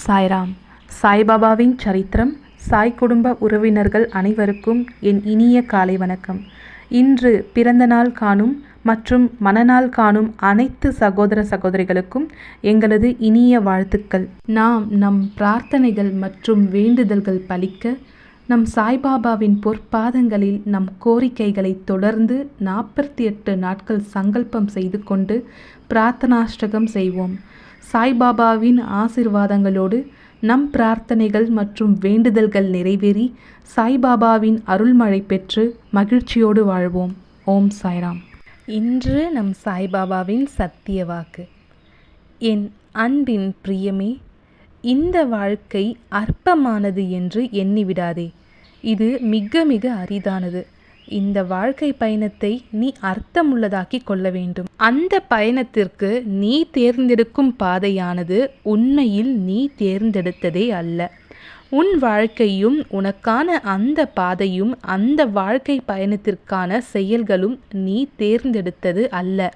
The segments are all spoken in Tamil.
சாய்ராம். சாய்பாபாவின் சரித்திரம். சாய் குடும்ப உறவினர்கள் அனைவருக்கும் என் இனிய காலை வணக்கம். இன்று பிறந்த நாள் காணும் மற்றும் மணநாள் காணும் அனைத்து சகோதர சகோதரிகளுக்கும் எங்களது இனிய வாழ்த்துக்கள். நாம் நம் பிரார்த்தனைகள் மற்றும் வேண்டுதல்கள் பலிக்க நம் சாய்பாபாவின் பொற்பாதங்களில் நம் கோரிக்கைகளை தொடர்ந்து 48 நாட்கள் சங்கல்பம் செய்து கொண்டு பிரார்த்தனாஷ்டகம் செய்வோம். சாய்பாபாவின் ஆசிர்வாதங்களோடு நம் பிரார்த்தனைகள் மற்றும் வேண்டுதல்கள் நிறைவேறி சாய்பாபாவின் அருள்மழை பெற்று மகிழ்ச்சியோடு வாழ்வோம். ஓம் சாய்ராம். இன்று நம் சாய்பாபாவின் சத்திய வாக்கு. என் அன்பின் பிரியமே, இந்த வாழ்க்கை அற்பமானது என்று எண்ணிவிடாதே. இது மிக மிக அரிதானது. இந்த வாழ்க்கை பயணத்தை நீ அர்த்தமுள்ளதாக்கி கொள்ள வேண்டும். அந்த பயணத்திற்கு நீ தேர்ந்தெடுக்கும் பாதையானது உண்மையில் நீ தேர்ந்தெடுத்ததே அல்ல. உன் வாழ்க்கையும் உனக்கான அந்த பாதையும் அந்த வாழ்க்கை பயணத்திற்கான செயல்களும் நீ தேர்ந்தெடுத்தது அல்ல.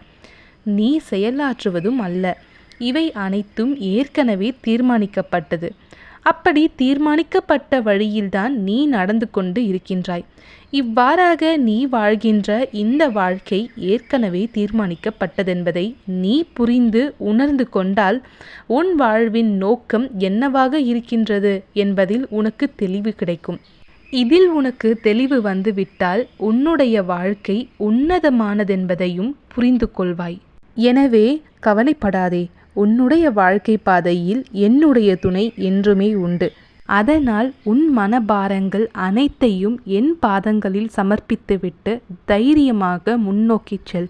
நீ செயலாற்றுவதும் அல்ல. இவை அனைத்தும் ஏற்கனவே தீர்மானிக்கப்பட்டது. அப்படி தீர்மானிக்கப்பட்ட வழியில்தான் நீ நடந்து கொண்டு இருக்கின்றாய். இவ்வாறாக நீ வாழ்கின்ற இந்த வாழ்க்கை ஏற்கனவே தீர்மானிக்கப்பட்டதென்பதை நீ புரிந்து உணர்ந்து கொண்டால் உன் வாழ்வின் நோக்கம் என்னவாக இருக்கின்றது என்பதில் உனக்கு தெளிவு கிடைக்கும். இதில் உனக்கு தெளிவு வந்துவிட்டால் உன்னுடைய வாழ்க்கை உன்னதமானதென்பதையும் புரிந்து கொள்வாய். எனவே கவலைப்படாதே. உன்னுடைய வாழ்க்கை பாதையில் என்னுடைய துணை என்றுமே உண்டு. அதனால் உன் மனபாரங்கள் அனைத்தையும் என் பாதங்களில் சமர்ப்பித்துவிட்டு தைரியமாக முன்னோக்கிச் செல்.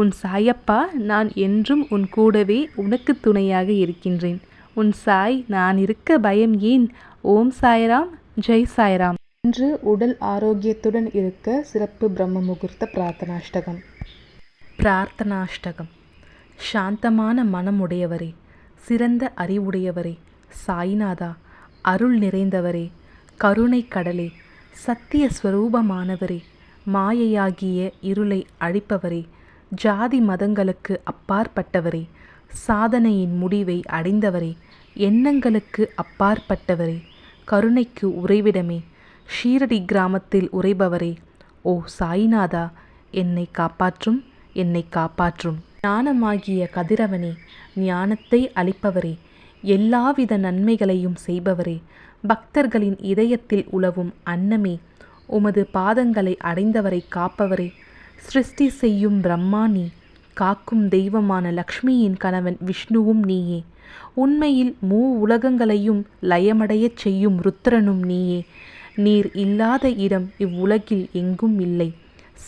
உன் சாயப்பா நான் என்றும் உன் கூடவே உனக்கு துணையாக இருக்கின்றேன். உன் சாய் நான் இருக்க பயம் ஏன்? ஓம் சாய்ராம். ஜெய் சாய்ராம். இன்று உடல் ஆரோக்கியத்துடன் இருக்க சிறப்பு பிரம்ம முகூர்த்த பிரார்த்தனாஷ்டகம். பிரார்த்தனாஷ்டகம். சாந்தமான மனமுடையவரே, சிறந்த அறிவுடையவரே, சாய்நாதா, அருள் நிறைந்தவரே, கருணை கடலே, சத்திய ஸ்வரூபமானவரே, மாயையாகிய இருளை அழிப்பவரே, ஜாதி மதங்களுக்கு அப்பாற்பட்டவரே, சாதனையின் முடிவை அடைந்தவரே, எண்ணங்களுக்கு அப்பாற்பட்டவரே, கருணைக்கு உறைவிடமே, ஷீரடி கிராமத்தில் உறைபவரே, ஓ சாய்நாதா, என்னை காப்பாற்றும், என்னை காப்பாற்றும். ஞானமாகிய கதிரவனே, ஞானத்தை அளிப்பவரே, எல்லாவித நன்மைகளையும் செய்பவரே, பக்தர்களின் இதயத்தில் உலவும் அன்னமே, உமது பாதங்களை அடைந்தவரை காப்பவரே, சிருஷ்டி செய்யும் பிரம்மா நீ, காக்கும் தெய்வமான லக்ஷ்மியின் கணவன் விஷ்ணுவும் நீயே, உண்மையில் உலகங்களையும் லயமடையச் செய்யும் ருத்ரனும் நீயே. நீர் இல்லாத இடம் இவ்வுலகில் எங்கும் இல்லை.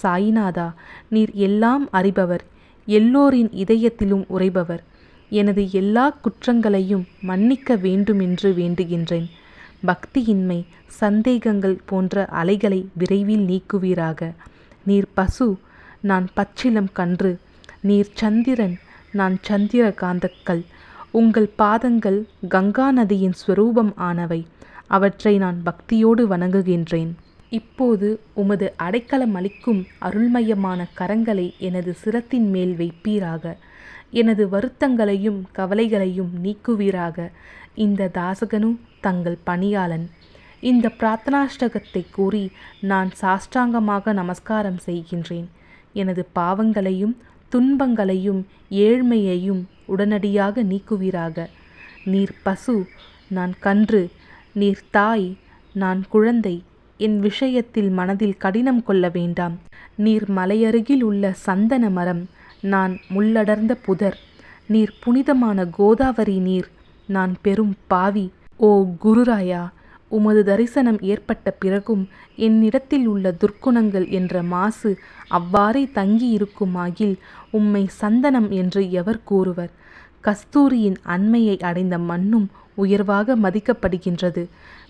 சாய்நாதா, நீர் எல்லாம் அறிபவர், எல்லோரின் இதயத்திலும் உறைபவர். எனது எல்லா குற்றங்களையும் மன்னிக்க வேண்டுமென்று வேண்டுகின்றேன். பக்தியின்மை, சந்தேகங்கள் போன்ற அலைகளை விரைவில் நீக்குவீராக. நீர் பசு, நான் பச்சிலம் கன்று. நீர் சந்திரன், நான் சந்திர காந்தக்கல். உங்கள் பாதங்கள் கங்கா நதியின் ஸ்வரூபம் ஆனவை. அவற்றை நான் பக்தியோடு வணங்குகின்றேன். இப்போது உமது அடைக்கலம் அளிக்கும் அருள்மயமான கரங்களை எனது சிரத்தின் மேல் வைப்பீராக. எனது வருத்தங்களையும் கவலைகளையும் நீக்குவீராக. இந்த தாசகனு தங்கள் பணியாளன். இந்த பிரார்த்தனாஷ்டகத்தை கூறி நான் சாஷ்டாங்கமாக நமஸ்காரம் செய்கின்றேன். எனது பாவங்களையும் துன்பங்களையும் ஏழ்மையையும் உடனடியாக நீக்குவீராக. நீர் பசு, நான் கன்று. நீர் தாய், நான் குழந்தை. என் விஷயத்தில் மனதில் கடினம் கொள்ள வேண்டாம். நீர் மலையருகில் உள்ள சந்தன மரம், நான் முள்ளடர்ந்த புதர். நீர் புனிதமான கோதாவரி நீர், நான் பெரும் பாவி. ஓ குருராயா, உமது தரிசனம் ஏற்பட்ட பிறகும் என்னிடத்தில் உள்ள துர்க்குணங்கள் என்ற மாசு அவ்வாறே தங்கியிருக்குமாகில் உம்மை சந்தனம் என்று எவர் கூறுவர்? கஸ்தூரியின் அண்மையை அடைந்த மண்ணும் உயர்வாக மதிக்கப்படுகின்றது.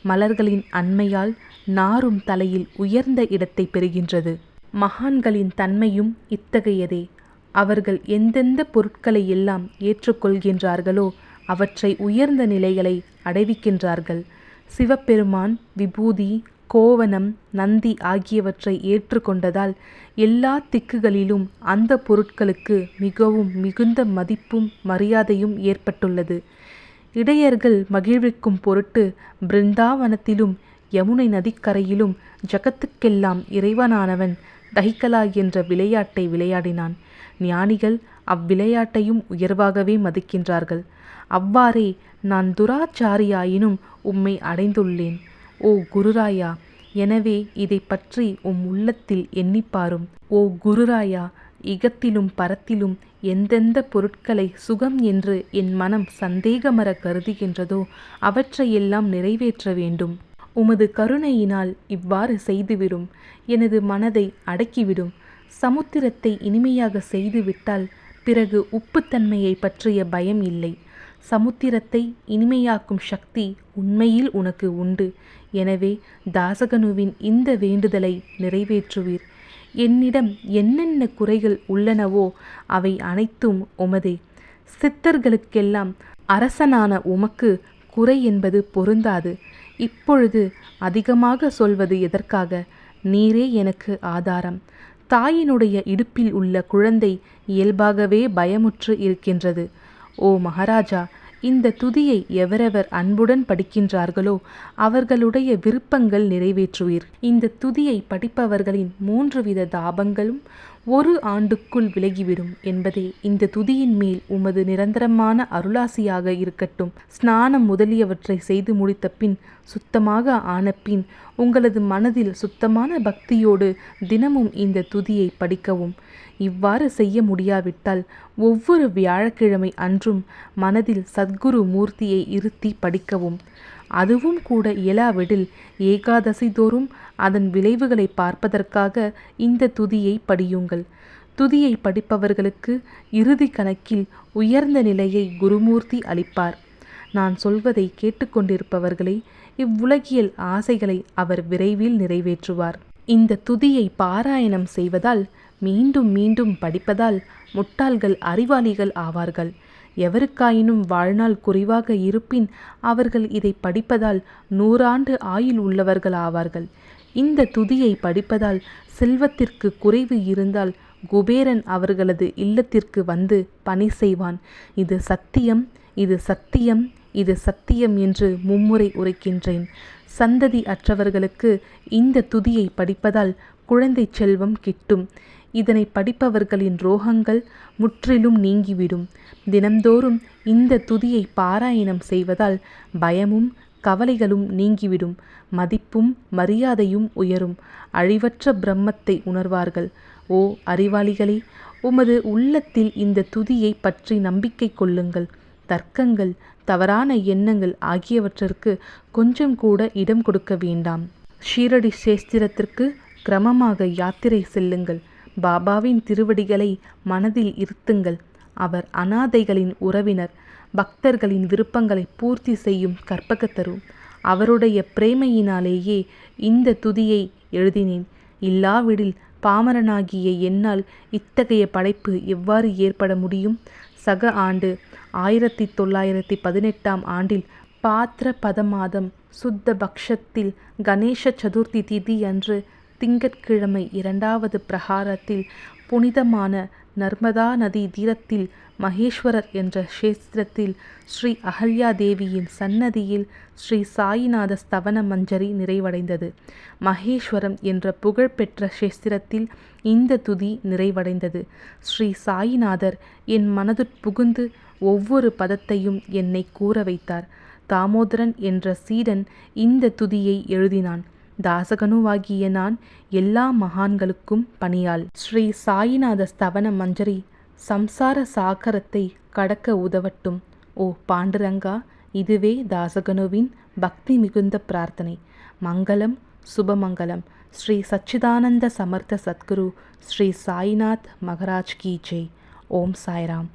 மலர்களின் அண்மையால் நாரும் தலையில் உயர்ந்த இடத்தை பெறுகின்றது. மகான்களின் தன்மையும் இத்தகையதே. அவர்கள் எந்தெந்த பொருட்களை எல்லாம் ஏற்றுக்கொள்கின்றார்களோ அவற்றை உயர்ந்த நிலைகளை அடைவிக்கின்றார்கள். சிவபெருமான் விபூதி, கோவணம், நந்தி ஆகியவற்றை ஏற்றுக்கொண்டதால் எல்லா திக்குகளிலும் அந்த பொருட்களுக்கு மிகவும் மிகுந்த மதிப்பும் மரியாதையும் ஏற்பட்டுள்ளது. இடையர்கள் மகிழ்விக்கும் பொருட்டு பிருந்தாவனத்திலும் யமுனை நதிக்கரையிலும் ஜகத்துக்கெல்லாம் இறைவனானவன் தஹிகலா என்ற விளையாட்டை விளையாடினான். ஞானிகள் அவ்விளையாட்டையும் உயர்வாகவே மதிக்கின்றார்கள். அவ்வாறே நான் துராச்சாரியாயினும் உம்மை அடைந்துள்ளேன். ஓ குருராயா, எனவே இதை பற்றி உள்ளத்தில் எண்ணிப்பாரும். ஓ குருராயா, இகத்திலும் பரத்திலும் எந்தெந்த பொருட்களை சுகம் என்று என் மனம் சந்தேகமற கருதுகின்றதோ அவற்றையெல்லாம் நிறைவேற்ற வேண்டும். உமது கருணையினால் இவ்வாறு செய்துவிடும். எனது மனதை அடக்கிவிடும். சமுத்திரத்தை இனிமையாக செய்துவிட்டால் பிறகு உப்புத்தன்மையை பற்றிய பயம் இல்லை. சமுத்திரத்தை இனிமையாக்கும் சக்தி உண்மையில் உனக்கு உண்டு. எனவே தாசகனுவின் இந்த வேண்டுதலை நிறைவேற்றுவீர். என்னிடம் என்னென்ன குறைகள் உள்ளனவோ அவை அனைத்தும் உமதே. சித்தர்களுக்கெல்லாம் அரசனான உமக்கு குறை என்பது பொருந்தாது. இப்பொழுது அதிகமாக சொல்வது எதற்காக? நீரே எனக்கு ஆதாரம். தாயினுடைய இடுப்பில் உள்ள குழந்தை இயல்பாகவே பயமுற்று இருக்கின்றது. ஓ மகாராஜா, இந்த துதியை எவரெவர் அன்புடன் படிக்கின்றார்களோ அவர்களுடைய விருப்பங்கள் நிறைவேற்றுவீர். இந்த துதியை படிப்பவர்களின் 3 வித தாபங்களும் 1 ஆண்டுக்குள் விலகிவிடும் என்பதே இந்த துதியின் மேல் உமது நிரந்தரமான அருளாசியாக இருக்கட்டும். ஸ்நானம் முதலியவற்றை செய்து முடித்த பின், சுத்தமாக ஆனபின், உங்களது மனதில் சுத்தமான பக்தியோடு தினமும் இந்த துதியை படிக்கவும். இவ்வாறு செய்ய முடியாவிட்டால் ஒவ்வொரு வியாழக்கிழமை அன்றும் மனதில் சத்குரு மூர்த்தியை இருத்தி படிக்கவும். அதுவும் கூட இயலாவிடில் ஏகாதசி தோறும் அதன் விளைவுகளை பார்ப்பதற்காக இந்த துதியை படியுங்கள். துதியை படிப்பவர்களுக்கு இறுதி கணக்கில் உயர்ந்த நிலையை குருமூர்த்தி அளிப்பார். நான் சொல்வதை கேட்டுக்கொண்டிருப்பவர்களே, இவ்வுலகியல் ஆசைகளை அவர் விரைவில் நிறைவேற்றுவார். இந்த துதியை பாராயணம் செய்வதால், மீண்டும் மீண்டும் படிப்பதால் முட்டாள்கள் அறிவாளிகள் ஆவார்கள். எவருக்காயினும் வாழ்நாள் குறைவாக இருப்பின் அவர்கள் இதை படிப்பதால் 100 ஆண்டு ஆயுள் உள்ளவர்கள் ஆவார்கள். இந்த துதியை படிப்பதால் செல்வத்திற்கு குறைவு இருந்தால் குபேரன் அவர்களது இல்லத்திற்கு வந்து பணி செய்வான். இது சத்தியம், இது சத்தியம், இது சத்தியம் என்று மும்முறை உரைக்கின்றேன். சந்ததி அற்றவர்களுக்கு இந்த துதியை படிப்பதால் குழந்தை செல்வம் கிட்டும். இதனை படிப்பவர்களின் ரோகங்கள் முற்றிலும் நீங்கிவிடும். தினம்தோறும் இந்த துதியை பாராயணம் செய்வதால் பயமும் கவலைகளும் நீங்கிவிடும். மதிப்பும் மரியாதையும் உயரும். அழிவற்ற பிரம்மத்தை உணர்வார்கள். ஓ அறிவாளிகளே, உமது உள்ளத்தில் இந்த துதியை பற்றி நம்பிக்கை கொள்ளுங்கள். தர்க்கங்கள், தவறான எண்ணங்கள் ஆகியவற்றிற்கு கொஞ்சம் கூட இடம் கொடுக்க வேண்டாம். ஷீரடி சேஸ்திரத்திற்கு கிரமமாக யாத்திரை செல்லுங்கள். பாபாவின் திருவடிகளை மனதில் இருத்துங்கள். அவர் அனாதைகளின் உறவினர். பக்தர்களின் விருப்பங்களை பூர்த்தி செய்யும் கற்பகத்தரு. அவருடைய பிரேமையினாலேயே இந்த துதியை எழுதினேன். இல்லாவிடில் பாமரனாகிய என்னால் இத்தகைய படைப்பு எவ்வாறு ஏற்பட முடியும்? சக ஆண்டு 1918 ஆண்டில் பாத்ர பத மாதம் சுத்த பக்ஷத்தில் கணேச சதுர்த்தி திதி அன்று திங்கட்கிழமை 2வது பிரகாரத்தில் புனிதமான நர்மதா நதி தீரத்தில் மகேஸ்வரர் என்ற க்ஷேத்திரத்தில் ஸ்ரீ அகல்யா தேவியின் சன்னதியில் ஸ்ரீ சாயிநாத ஸ்தவன மஞ்சரி நிறைவடைந்தது. மகேஸ்வரம் என்ற புகழ்பெற்ற க்ஷேத்திரத்தில் இந்த துதி நிறைவடைந்தது. ஸ்ரீ சாயிநாதர் என் மனதுட்புகுந்து ஒவ்வொரு பதத்தையும் என்னை கூற வைத்தார். தாமோதரன் என்ற சீடன் இந்த துதியை எழுதினான். தாசகனுவாகிய நான் எல்லா மகான்களுக்கும் பணியாள். ஸ்ரீ சாயிநாத ஸ்தவன மஞ்சரி சம்சார சாகரத்தை கடக்க உதவட்டும். ஓ பாண்டுரங்கா, இதுவே தாசகனுவின் பக்தி மிகுந்த பிரார்த்தனை. மங்களம், சுபமங்கலம். ஸ்ரீ சச்சிதானந்த சமர்த்த சத்குரு ஸ்ரீ சாய்நாத் மகராஜ் கி ஜெய். ஓம் சாய்ராம்.